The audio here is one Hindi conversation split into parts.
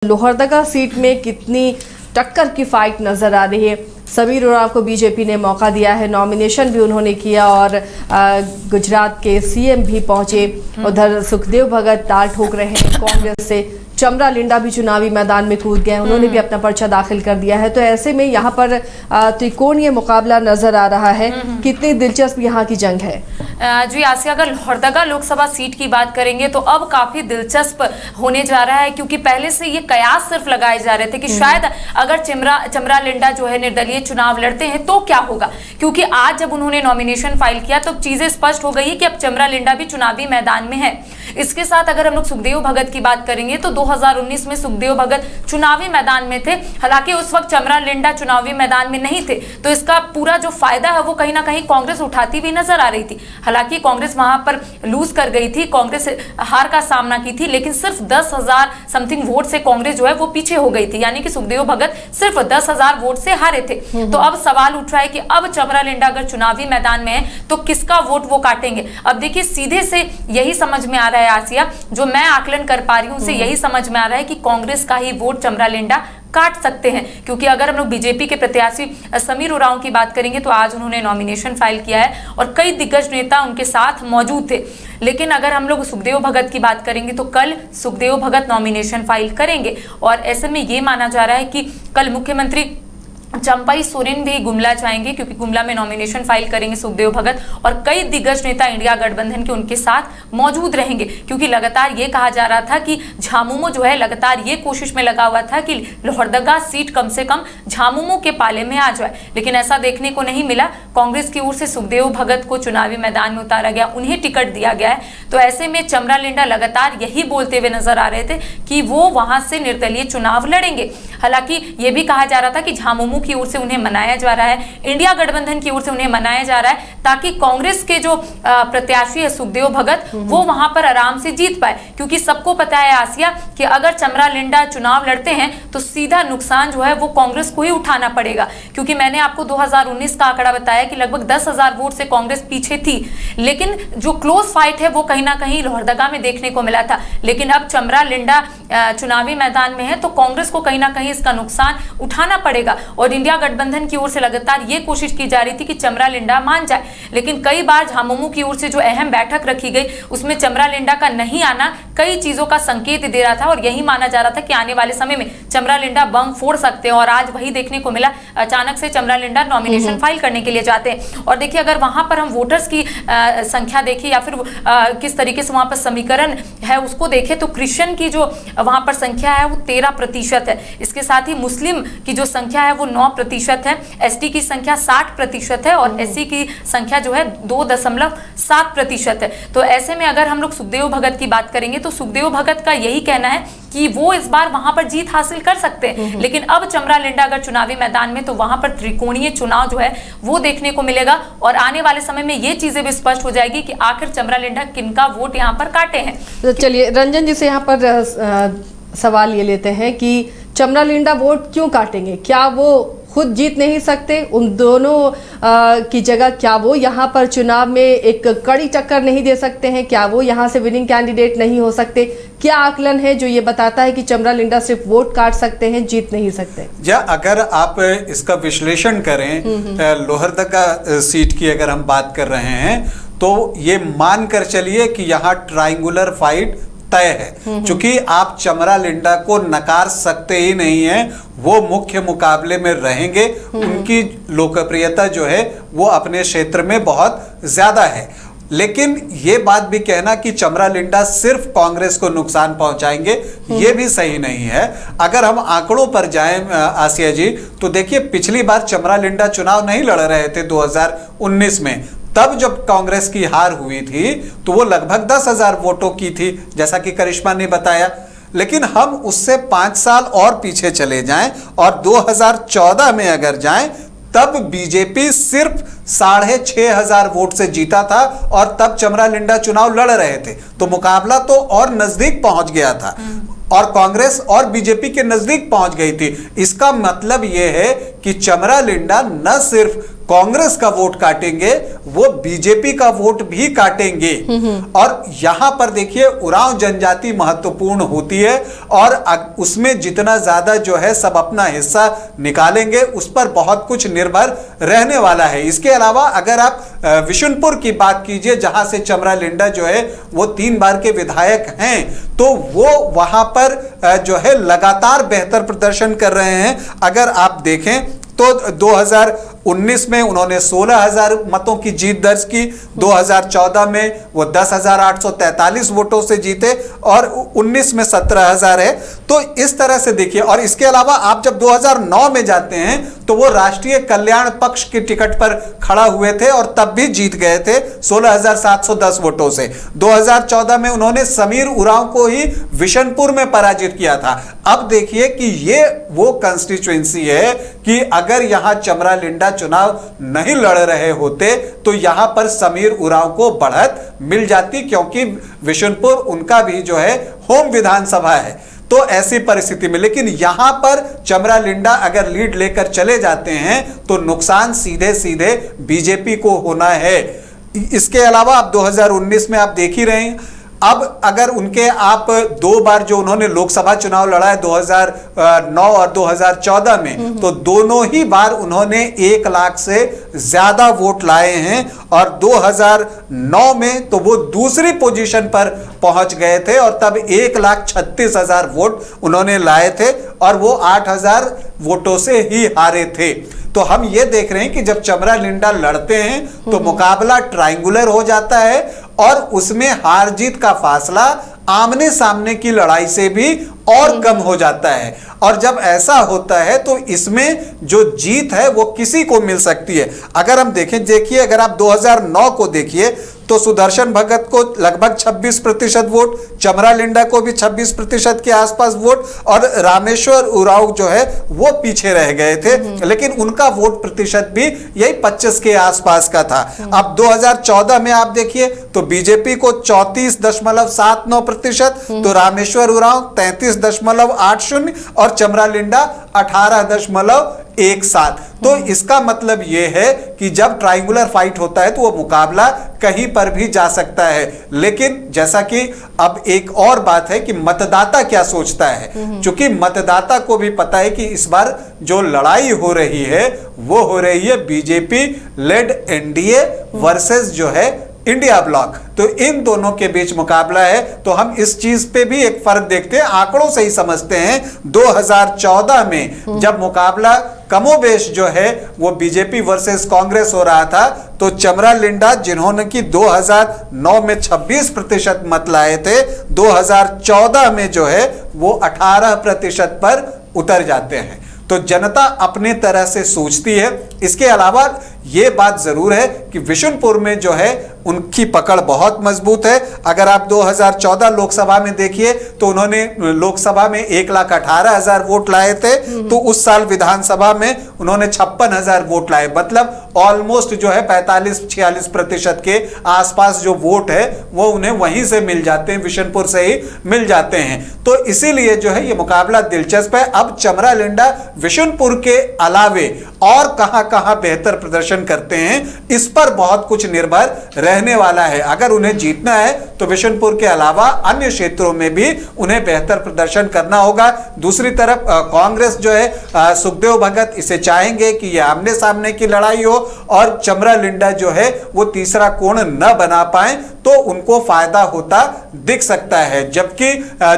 लोहरदगा सीट में कितनी टक्कर की फाइट नजर आ रही है। समीर उरांव को बीजेपी ने मौका दिया है, नॉमिनेशन भी उन्होंने किया और गुजरात के सीएम भी पहुंचे। उधर सुखदेव भगत ताल ठोक रहे हैं कांग्रेस से। चमरा लिंडा भी चुनावी मैदान में कूद गए, उन्होंने भी अपना पर्चा दाखिल कर दिया है। तो ऐसे में यहाँ पर त्रिकोणीय मुकाबला नजर आ रहा है। कितनी दिलचस्प यहाँ की जंग है। जी आसिया, अगर लोहरदगा लोकसभा सीट की बात करेंगे तो अब काफी दिलचस्प होने जा रहा है, क्योंकि पहले से ये कयास सिर्फ लगाए जा रहे थे कि शायद अगर चमरा लिंडा जो है निर्दलीय चुनाव लड़ते हैं तो क्या होगा। क्योंकि आज जब उन्होंने नॉमिनेशन फाइल किया तो चीजें स्पष्ट हो गई है कि अब चमरा लिंडा भी चुनावी मैदान में है। इसके साथ अगर हम लोग सुखदेव भगत की बात करेंगे तो 2019 में सुखदेव भगत चुनावी मैदान में थे। हालांकि उस वक्त चमरा लिंडा चुनावी मैदान में नहीं थे, तो इसका पूरा जो फायदा है वो कहीं ना कहीं कांग्रेस उठाती हुई नजर आ रही थी। हालांकि कांग्रेस वहां पर लूज कर गई थी, कांग्रेस हार का सामना की थी, लेकिन सिर्फ 10,000 समथिंग वोट से कांग्रेस जो है वो पीछे हो गई थी। यानी कि सुखदेव भगत सिर्फ 10,000 वोट से हारे थे। तो अब सवाल उठ रहा है कि अब चमरा लिंडा अगर चुनावी मैदान में है तो किसका वोट वो काटेंगे। अब देखिए, सीधे से यही समझ में आ रहा है आसिया, जो मैं आकलन कर पा रही हूं उसे यही समझ में आ रहा है कि कांग्रेस का ही वोट चमरा लिंडा काट सकते हैं। क्योंकि अगर हम लोग बीजेपी के प्रत्याशी समीर उरांव की बात करेंगे तो आज उन्होंने नॉमिनेशन फाइल किया है और कई दिग्गज नेता उनके साथ मौजूद थे। लेकिन अगर हम लोग सुखदेव भगत की बात करेंगे तो कल सुखदेव भगत नॉमिनेशन फाइल करेंगे और ऐसे में ये माना जा रहा है कि कल मुख्यमंत्री चंपाई सोरेन भी गुमला जाएंगे, क्योंकि गुमला में नॉमिनेशन फाइल करेंगे सुखदेव भगत और कई दिग्गज नेता इंडिया गठबंधन के उनके साथ मौजूद रहेंगे। क्योंकि लगातार ये कहा जा रहा था कि झामुमो जो है लगातार ये कोशिश में लगा हुआ था कि लोहरदगा सीट कम से कम झामुमो के पाले में आ जाए, लेकिन ऐसा देखने को नहीं मिला। कांग्रेस की ओर से सुखदेव भगत को चुनावी मैदान में उतारा गया, उन्हें टिकट दिया गया है। तो ऐसे में चमरा लिंडा लगातार यही बोलते हुए नजर आ रहे थे कि वो वहां से निर्दलीय चुनाव लड़ेंगे। हालांकि ये भी कहा जा रहा था कि झामुमो की ओर से उन्हें मनाया जा रहा है, इंडिया गठबंधन की ओर से उन्हें मनाया जा रहा है, ताकि कांग्रेस के जो प्रत्याशी है सुखदेव भगत वो वहां पर आराम से जीत पाए। क्योंकि सबको पता है आसिया कि अगर चमरा लिंडा चुनाव लड़ते हैं तो सीधा नुकसान जो है वो कांग्रेस को ही उठाना पड़ेगा। क्योंकि मैंने आपको 2019 का आंकड़ा बताया कि लगभग 10,000 वोट से कांग्रेस पीछे थी, लेकिन जो क्लोज फाइट है वो कहीं ना कहीं लोहरदगा में देखने को मिला था। लेकिन अब चमरा लिंडा चुनावी मैदान में है तो कांग्रेस को कहीं ना कहीं इसका नुकसान उठाना पड़ेगा। और इंडिया गठबंधन की ओर से लगातार ये कोशिश की जा रही थी कि चमरा लिंडा मान जाए, लेकिन कई बार झामुमो की ओर से जो अहम बैठक रखी गई उसमें चमरा लिंडा का नहीं आना कई चीजों का संकेत दे रहा था और यही माना जा रहा था कि आने वाले समय में चमरा लिंडा बम फोड़ सकते हैं। और आज वही देखने को मिला, अचानक से चमरा लिंडा नॉमिनेशन फाइल करने के लिए जाते हैं। और देखिए, अगर वहां पर हम वोटर्स की संख्या देखें या फिर किस तरीके से वहां पर समीकरण है उसको देखें तो क्रिश्चियन की जो वहां पर संख्या है वो 13% है। इसके साथ ही मुस्लिम की जो संख्या है वो 9% है, एसटी की संख्या 60% है और एससी की संख्या जो है 2.7% है। तो ऐसे में अगर हम लोग सुखदेव भगत की बात करेंगे तो सुखदेव भगत का यही कहना है कि वो इस बार वहां पर जीत हासिल कर सकते हैं। लेकिन अब चमरा लिंडा अगर चुनावी मैदान में तो वहां पर त्रिकोणीय चुनाव जो है वो देखने को मिलेगा और आने वाले समय में ये चीजें भी स्पष्ट हो जाएगी कि आखिर चमरा लिंडा किनका वोट यहाँ पर काटे हैं। तो चलिए रंजन जी से यहाँ पर सवाल ये लेते हैं कि चमरा लिंडा वोट क्यों काटेंगे? क्या वो खुद जीत नहीं सकते? उन दोनों की जगह क्या वो यहाँ पर चुनाव में एक कड़ी टक्कर नहीं दे सकते हैं? क्या वो यहाँ से विनिंग कैंडिडेट नहीं हो सकते? क्या आकलन है जो ये बताता है कि चमरा लिंडा सिर्फ वोट काट सकते हैं, जीत नहीं सकते? या अगर आप इसका विश्लेषण करें, लोहरदगा सीट की अगर हम बात कर रहे हैं तो ये मानकर चलिए कि यहाँ ट्रायंगुलर फाइट तय है। क्योंकि आप चमरा लिंडा को नकार सकते ही नहीं हैं, वो मुख्य मुकाबले में रहेंगे। उनकी लोकप्रियता जो है वो अपने क्षेत्र में बहुत ज्यादा है। लेकिन ये बात भी कहना कि चमरा लिंडा सिर्फ कांग्रेस को नुकसान पहुंचाएंगे ये भी सही नहीं है। अगर हम आंकड़ों पर जाएं आसिया जी तो देखिए, पिछली बार चमरा लिंडा चुनाव नहीं लड़ रहे थे 2019 में, तब जब कांग्रेस की हार हुई थी तो वो लगभग 10,000 वोटों की थी, जैसा कि करिश्मा ने बताया। लेकिन हम उससे 5 साल और पीछे चले जाएं और 2014 में अगर जाएं तब बीजेपी सिर्फ 6,500 वोट से जीता था और तब चमरा लिंडा चुनाव लड़ रहे थे। तो मुकाबला तो और नजदीक पहुंच गया था और कांग्रेस और बीजेपी के नजदीक पहुंच गई थी। इसका मतलब यह है कि चमरा लिंडा न सिर्फ कांग्रेस का वोट काटेंगे वो बीजेपी का वोट भी काटेंगे। और यहां पर देखिए उरांव जनजाति महत्वपूर्ण होती है और उसमें जितना ज्यादा जो है सब अपना हिस्सा निकालेंगे उस पर बहुत कुछ निर्भर रहने वाला है। इसके अलावा अगर आप विशुनपुर की बात कीजिए जहां से चमरा लिंडा जो है वो 3 बार के विधायक हैं, तो वो वहां पर जो है लगातार बेहतर प्रदर्शन कर रहे हैं। अगर आप देखें तो 2019 में उन्होंने 16,000 मतों की जीत दर्ज की, 2014 में वो 10,843 वोटों से जीते और 19 में 17,000 है। तो इस तरह से देखिए, और इसके अलावा आप जब 2009 में जाते हैं तो वो राष्ट्रीय कल्याण पक्ष की टिकट पर खड़ा हुए थे और तब भी जीत गए थे 16,710 वोटों से। 2014 में उन्होंने समीर उरांव को ही विशनपुर में पराजित किया था। अब देखिए कि ये वो कंस्टिट्यूएंसी है कि अगर यहां चमरा लिंडा चुनाव नहीं लड़ रहे होते तो यहां पर समीर उरांव को बढ़त मिल जाती, क्योंकि विशुनपुर उनका भी जो है होम विधानसभा है। तो ऐसी परिस्थिति में लेकिन यहां पर चमरा लिंडा अगर लीड लेकर चले जाते हैं तो नुकसान सीधे सीधे बीजेपी को होना है। इसके अलावा आप 2019 में आप देख ही रहे हैं, अब अगर उनके आप 2 बार जो उन्होंने लोकसभा चुनाव लड़ा है 2009 और 2014 में, तो दोनों ही बार उन्होंने 1 लाख से ज्यादा वोट लाए हैं और 2009 में तो वो दूसरी पोजीशन पर पहुंच गए थे और तब 1,36,000 वोट उन्होंने लाए थे और वो 8,000 वोटों से ही हारे थे। तो हम ये देख रहे हैं कि जब चमरा लिंडा लड़ते हैं तो मुकाबला ट्रायंगुलर हो जाता है और उसमें हार जीत का फासला आमने सामने की लड़ाई से भी और कम हो जाता है। और जब ऐसा होता है तो इसमें जो जीत है वो किसी को मिल सकती है। अगर हम देखिए अगर आप 2009 को देखिए तो सुदर्शन भगत को लगभग 26% वोट, चमरा लिंडा को भी 26% के आसपास वोट और रामेश्वर उरांव जो है वो पीछे रह गए थे, लेकिन उनका वोट प्रतिशत भी यही 25 के आसपास का था। अब 2014 में आप देखिए तो बीजेपी को 34.79%, तो रामेश्वर उरांव 33.80 और चमरा लिंडा 18.17। तो इसका मतलब यह है कि जब ट्रायंगुलर फाइट होता है तो वो मुकाबला कहीं पर भी जा सकता है। लेकिन जैसा कि अब एक और बात है कि मतदाता क्या सोचता है, क्योंकि मतदाता को भी पता है कि इस बार जो लड़ाई हो रही है वो हो रही है बीजेपी लेड एनडीए वर्सेस जो है इंडिया ब्लॉक। तो इन दोनों के बीच मुकाबला है। तो हम इस चीज पे भी एक फर्क देखते हैं, आंकड़ों से ही समझते हैं। 2014 में जब मुकाबला कमोबेश जो है वो बीजेपी वर्सेस कांग्रेस हो रहा था, तो चमरा लिंडा जिन्होंने कि 2009 में 26% मत लाए थे, 2014 में जो है वो 18% पर उतर जाते हैं। तो जनता अपने तरह से सोचती है। इसके अलावा ये बात जरूर है कि विशुनपुर में जो है उनकी पकड़ बहुत मजबूत है। अगर आप 2014 लोकसभा में देखिए तो उन्होंने लोकसभा में 1,18,000 वोट लाए थे, तो उस साल विधानसभा में उन्होंने 56,000 वोट लाए। मतलब ऑलमोस्ट जो है 45-46% के आसपास जो वोट है वो उन्हें वहीं से मिल जाते हैं, विशुनपुर से ही मिल जाते हैं। तो इसीलिए जो है ये मुकाबला दिलचस्प है। अब चमरा लिंडा विशुनपुर के अलावे और कहां बेहतर प्रदर्शन करते हैं, इस पर बहुत कुछ निर्भर रहने वाला है। अगर उन्हें जीतना है तो विशुनपुर के अलावा अन्य क्षेत्रों में भी उन्हें बेहतर प्रदर्शन करना होगा। दूसरी तरफ कांग्रेस जो है सुखदेव भगत इसे चाहेंगे कि यह आमने सामने की लड़ाई हो और चमरा लिंडा जो है वो तीसरा कोण न बना पाए, तो उनको फायदा होता दिख सकता है। जबकि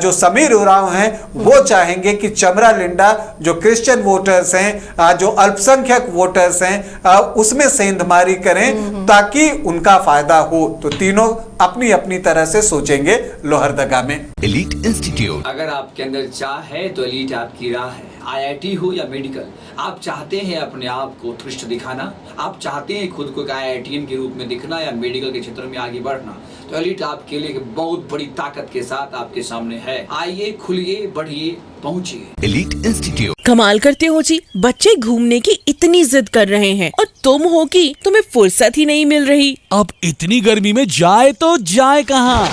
जो समीर उरांव हैं वो चाहेंगे कि चमरा लिंडा जो क्रिश्चियन वोटर्स हैं, जो अल्पसंख्यक वोटर्स हैं, उसमें सेंधमारी करें ताकि उनका फायदा हो। तो तीनों अपनी अपनी तरह से सोचेंगे लोहरदगा में। एलीट इंस्टीट्यूट, अगर आपके अंदर चाह है तो एलीट आपकी राह है। IIT हो या मेडिकल, आप चाहते हैं अपने आप को उत्कृष्ट दिखाना, आप चाहते हैं खुद को एक IITian के रूप में दिखना या मेडिकल के क्षेत्र में आगे बढ़ना, तो एलीट आपके लिए एक बहुत बड़ी ताकत के साथ आपके सामने है। आइए, खुलिए, बढ़िए, पहुंचिए। Elite institute. कमाल करते हो जी, बच्चे घूमने की इतनी जिद कर रहे हैं और तुम हो कि तुम्हें फुर्सत ही नहीं मिल रही। अब इतनी गर्मी में जाए तो जाए कहाँ?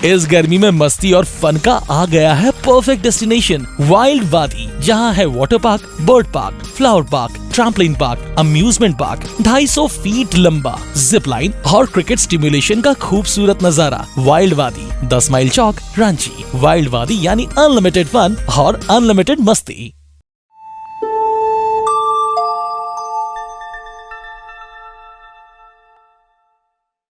इस गर्मी में मस्ती और फन का आ गया है परफेक्ट डेस्टिनेशन वाइल्ड वादी, जहां है water park, bird park, flower park, trampoline park, amusement park, 250 feet लंबा जिप लाइन और क्रिकेट स्टिमुलेशन का खूबसूरत नजारा। वाइल्ड वादी, 10 माइल चौक, रांची। वाइल्ड वादी यानी अनलिमिटेड फन और अनलिमिटेड मस्ती।